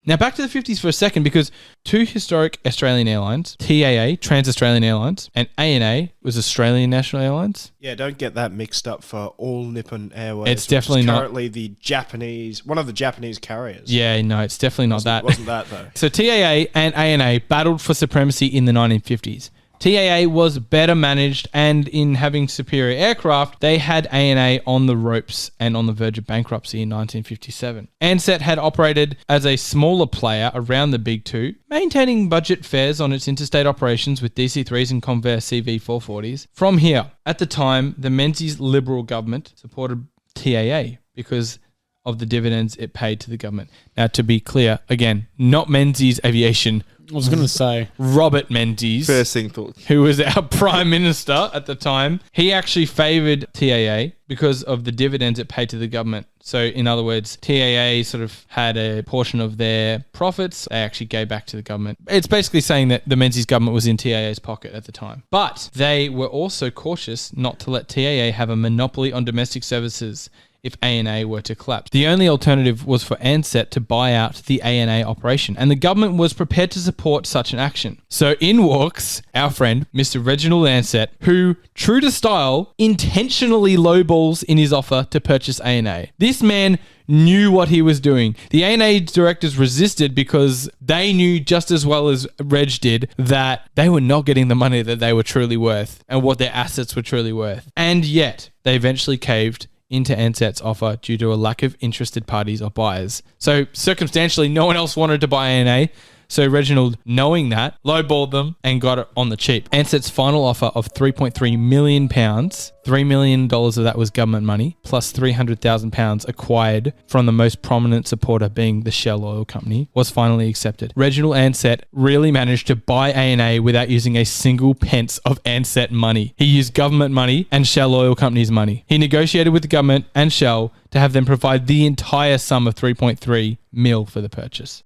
Now, back to the 50s for a second, because two historic Australian airlines, TAA, Trans-Australian Airlines, and ANA was Australian National Airlines. Yeah, don't get that mixed up for All Nippon Airways. It's definitely which is not. currently the Japanese, one of the Japanese carriers. Yeah, no, it's definitely not that. It wasn't that, though. So TAA and ANA battled for supremacy in the 1950s. TAA was better managed, and in having superior aircraft, they had ANA on the ropes and on the verge of bankruptcy in 1957. Ansett had operated as a smaller player around the big two, maintaining budget fares on its interstate operations with DC-3s and Convair CV-440s. From here, at the time, the Menzies Liberal government supported TAA because of the dividends it paid to the government. Now, to be clear, again, not Menzies Aviation. I was going to say Robert Menzies, First thing thought. who was our prime minister at the time. He actually favoured TAA because of the dividends it paid to the government. So, in other words, TAA sort of had a portion of their profits they actually gave back to the government. It's basically saying that the Menzies government was in TAA's pocket at the time. But they were also cautious not to let TAA have a monopoly on domestic services if ANA were to collapse. The only alternative was for Ansett to buy out the ANA operation, and the government was prepared to support such an action. So in walks our friend, Mr. Reginald Ansett, who, true to style, intentionally lowballs in his offer to purchase ANA. This man knew what he was doing. The ANA directors resisted because they knew just as well as Reg did that they were not getting the money that they were truly worth and what their assets were truly worth. And yet, they eventually caved into Ansett's offer due to a lack of interested parties or buyers. So circumstantially, no one else wanted to buy ANA. So Reginald, knowing that, lowballed them and got it on the cheap. Ansett's final offer of £3.3 million, $3 million of that was government money, plus £300,000 acquired from the most prominent supporter being the Shell Oil Company, was finally accepted. Reginald Ansett really managed to buy ANA without using a single pence of Ansett money. He used government money and Shell Oil Company's money. He negotiated with the government and Shell to have them provide the entire sum of $3.3 million for the purchase.